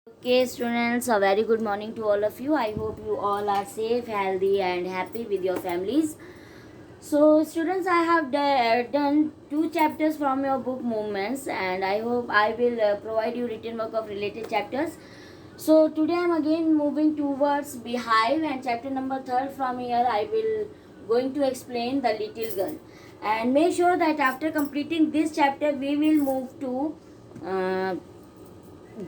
Okay, students, a very good morning to all of you. I hope you all are safe, healthy, and happy with your families. So, students, I have done two chapters from your book Movements, and I hope I will provide you written work of related chapters. So, today I am again moving towards Beehive, and chapter number third from here I will going to explain the little girl. And make sure that after completing this chapter, we will move to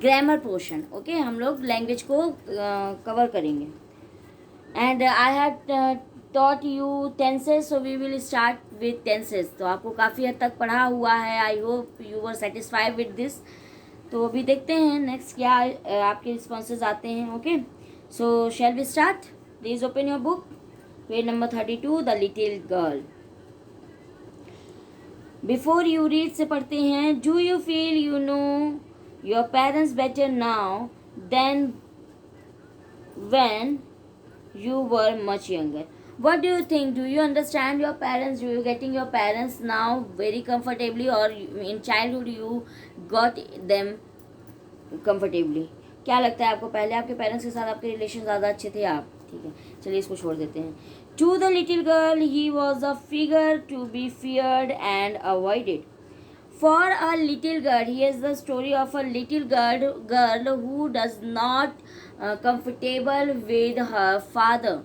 grammar portion okay हम लोग language को cover करेंगे and I have taught you tenses, so we will start with tenses. तो आपको काफ़ी हद तक पढ़ा हुआ है. I hope you were satisfied with this. तो अभी देखते हैं नेक्स्ट क्या आपके रिस्पॉन्सेज आते हैं. Okay, so shall we start. Please open your book, page number 32, the little girl. Before you read से पढ़ते हैं. Do you feel you know your parents better now than when you were much younger? What do you think? Do you understand your parents? Do you getting your parents now very comfortably, or in childhood you got them comfortably? क्या लगता है आपको, पहले आपके parents के साथ आपके relation ज़्यादा अच्छे थे आप? ठीक है, चलिए इसको छोड़ देते हैं. To the little girl he was a figure to be feared and avoided. For a little girl, here's the story of a little girl who does not comfortable with her father,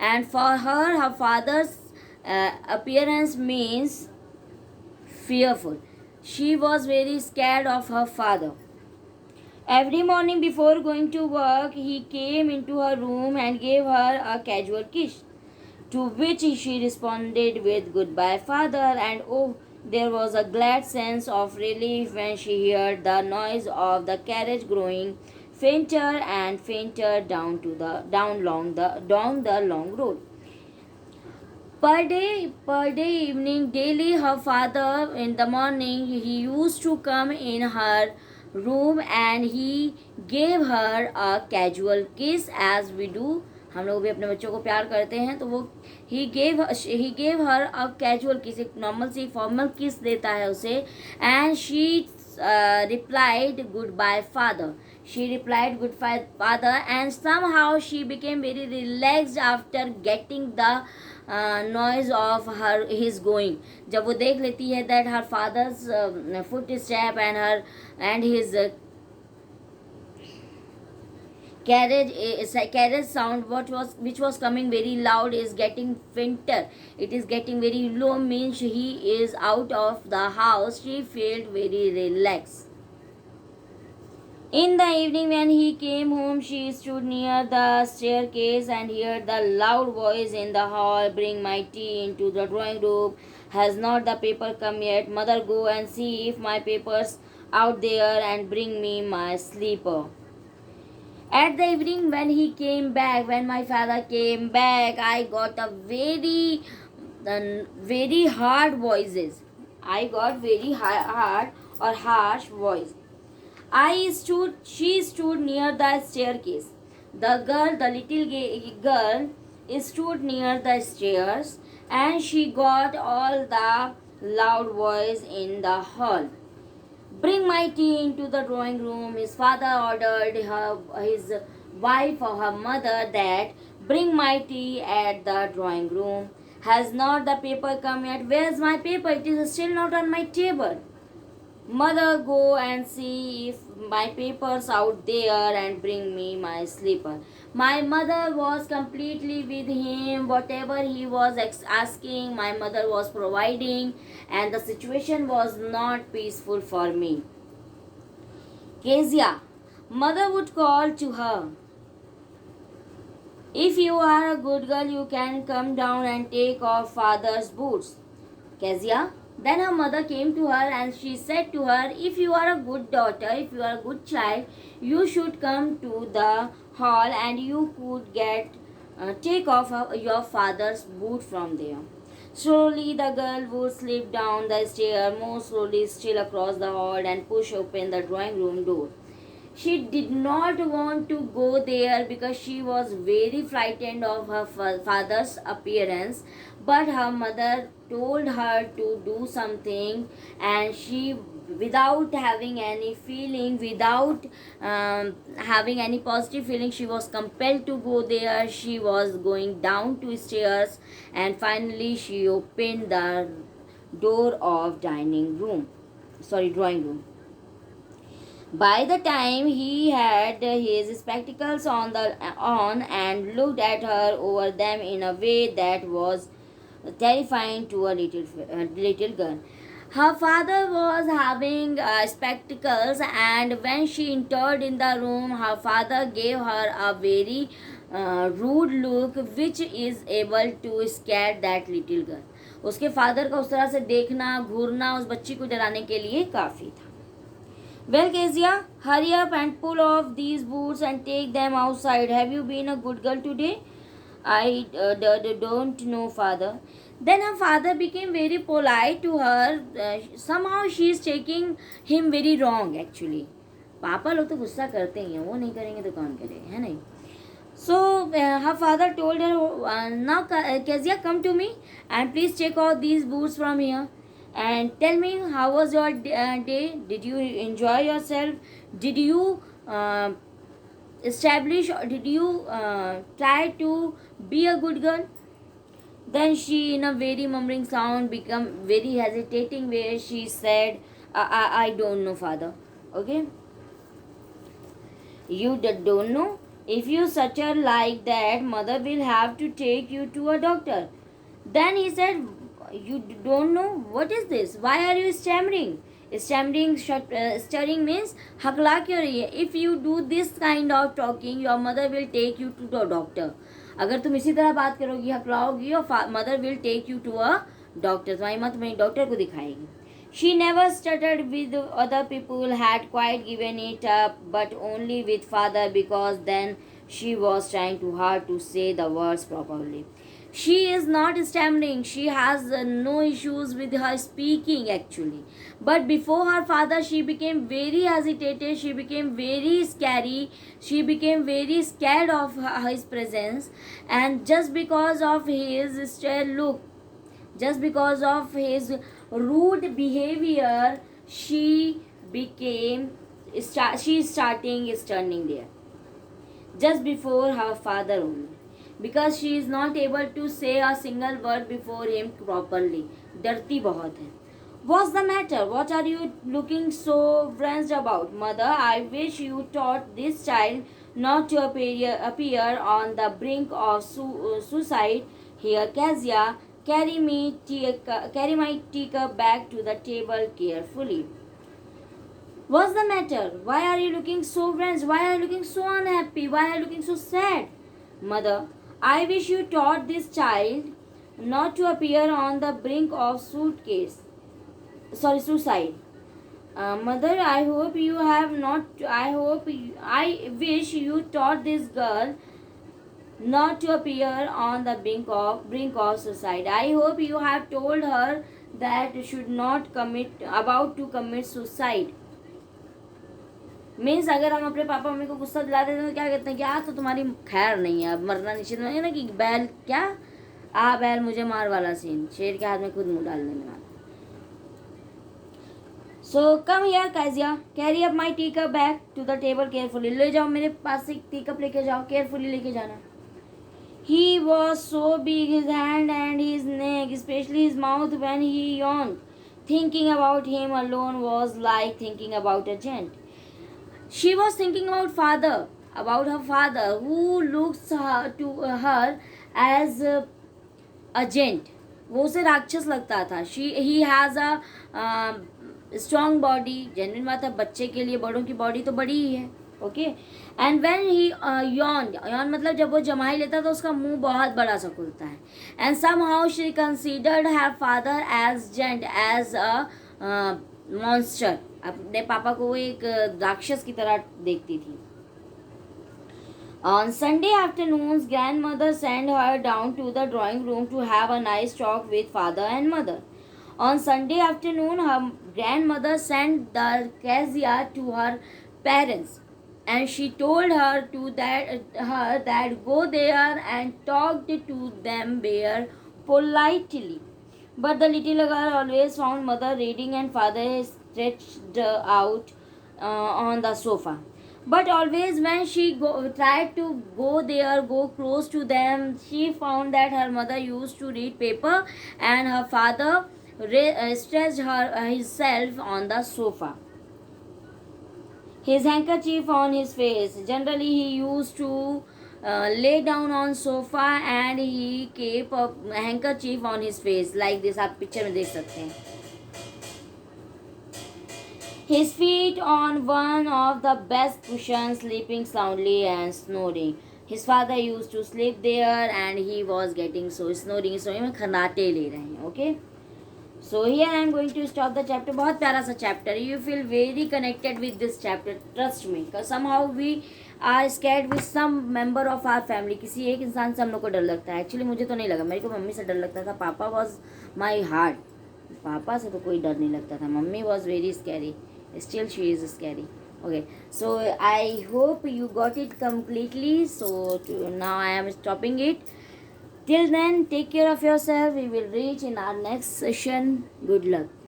and for her father's appearance means fearful. She was very scared of her father. Every morning before going to work, he came into her room and gave her a casual kiss, to which she responded with "Goodbye, father," and oh, there was a glad sense of relief when she heard the noise of the carriage growing fainter and fainter down the long road. Per day evening, daily, her father in the morning, he used to come in her room and he gave her a casual kiss, as we do. हम लोग भी अपने बच्चों को प्यार करते हैं, तो वो he gave her a casual किस, एक नॉर्मल सी फॉर्मल किस देता है उसे. And she replied good bye father. She replied goodbye father, and somehow she became very relaxed after getting the noise of his going. जब वो देख लेती है that her father's footstep and his carriage sound which was coming very loud is getting fainter. It is getting very low, means he is out of the house. She felt very relaxed. In the evening when he came home, she stood near the staircase and heard the loud voice in the hall, "Bring my tea into the drawing room. Has not the paper come yet? Mother, go and see if my paper's out there and bring me my sleeper." At the evening when my father came back, I got a very hard voices. I got very hard or harsh voice. She stood near the staircase. The little girl, stood near the stairs, and she got all the loud voice in the hall. "Bring my tea into the drawing room," his father ordered his wife or her mother that. "Bring my tea at the drawing room. Has not the paper come yet? Where's my paper? It is still not on my table." "Mother, go and see if my paper's out there and bring me my slipper." My mother was completely with him. Whatever he was asking, my mother was providing, and the situation was not peaceful for me. Kezia, mother would call to her, "If you are a good girl, you can come down and take off father's boots." Kezia, then her mother came to her and she said to her, "If you are a good daughter, if you are a good child, you should come to the hall and you could take off your father's boot from there." Slowly the girl would slip down the stair, more slowly still, across the hall and push open the drawing room door. She did not want to go there because she was very frightened of her father's appearance, but her mother told her to do something, and she without having any feeling, without having any positive feeling, she was compelled to go there. She was going down two stairs, and finally she opened the door of drawing room. By the time he had his spectacles on and looked at her over them in a way that was terrifying to a little girl. Her father was having spectacles, and when she entered in the room, her father gave her a very rude look, which is able to scare that little girl. उसके father का उस तरह से देखना, घूरना उस बच्ची को डराने के लिए काफ़ी था. Well, Kezia, hurry up and pull off these boots and take them outside. Have you been a good girl today? I don't know, father. Then her father became very polite to her. Somehow she is taking him very wrong actually. पापा लोग तो गुस्सा करते ही हैं, वो नहीं करेंगे तो कौन करेगा, है नहीं. So her father told her, now Kezia, come to me and please take off these boots from here. And tell me, how was your day? Did you enjoy yourself? Did you establish, or did you try to be a good girl? Then she, in a very murmuring sound, become very hesitating way, she said, I don't know, father. Okay? You don't know? If you stutter like that, mother will have to take you to a doctor. Then he said, you don't know? What is this? Why are you stammering? Stuttering means हकला क्यों रही है. If you do this kind of talking, your mother will take you to the doctor. अगर तुम इसी तरह बात करोगी, हकलाओगी, your mother will take you to a doctor. तुम्हारी माँ तुम्हें डॉक्टर को दिखाएगी. She never stuttered with other people, had quite given it up, but only with father, because then she was trying too hard to say the words properly. She is not stammering. She has no issues with her speaking actually. But before her father, she became very agitated. She became very scary. She became very scared of his presence. And just because of his stare look, just because of his rude behavior, she starting standing there. Just before her father only. Because she is not able to say a single word before him properly. डरती बहुत है. What's the matter? What are you looking so wrenched about? Mother, I wish you taught this child not to appear on the brink of suicide. Here, Kezia, carry my teacup back to the table carefully. What's the matter? Why are you looking so wrenched? Why are you looking so unhappy? Why are you looking so sad? Mother, I wish you taught this child not to appear on the brink of suicide. Mother, I hope you have not. I wish you taught this girl not to appear on the brink of suicide. I hope you have told her that should not about to commit suicide. Means अगर हम अपने papa mummy को गुस्सा दिला देते हैं तो क्या कहते हैं कि आज तो तुम्हारी खैर नहीं है, अब मरना निश्चित नहीं है ना. कि बैल क्या बैल मुझे मार वाला सीन, शेर के हाथ में खुद मुंह डालने में. So come here Kajia, carry up my tea cup back to the table carefully. ले जाओ, मेरे पास से टी कप लेके जाओ, केयरफुली लेके जाना. He was so big, his hand and his neck, especially his mouth when he yawned. Thinking about him alone was like thinking about a giant. She was thinking about her father, who looks to her as a giant. वो उसे राक्षस लगता था. He has a strong body. Genuine बात है, बच्चे के लिए बड़ों की बॉडी तो बड़ी ही है. Okay. And when he yawn मतलब जब वो जमाई लेता तो उसका मुंह बहुत बड़ा सा खुलता है. And somehow she considered her father as giant, as a monster. अपने पापा को वो एक राक्षस की तरह देखती थी. On Sunday afternoons, grandmother sent her down to the drawing room to have a nice talk with father and mother. On Sunday afternoon, her grandmother sent the Kezia to her parents, and she told her that go there and talk to them there politely. But the little girl always found mother reading and father stretched out on the sofa. But always when she tried to go close to them, she found that her mother used to read paper and her father stretched himself on the sofa, his handkerchief on his face. Generally he used to lay down on sofa and he kept a handkerchief on his face like this. आप picture में देख सकते हैं. His feet on one of the best cushions, sleeping soundly and snoring. His father used to sleep there and he was getting so snoring. So में खनाटे ले रहे हैं. Okay. So here I am going to stop the chapter. बहुत प्यारा सा chapter. You feel very connected with this chapter. Trust me. Because somehow we are scared with some member of our family. किसी एक इंसान से हम लोग को डर लगता है. Actually मुझे तो नहीं लगा. मेरे को मम्मी से डर लगता था. पापा was my heart. पापा से तो कोई डर नहीं लगता था. Mummy was very scary. Still she is scary. Okay. So I hope you got it completely. So now I am stopping it. Till then, take care of yourself. We will reach in our next session. Good luck.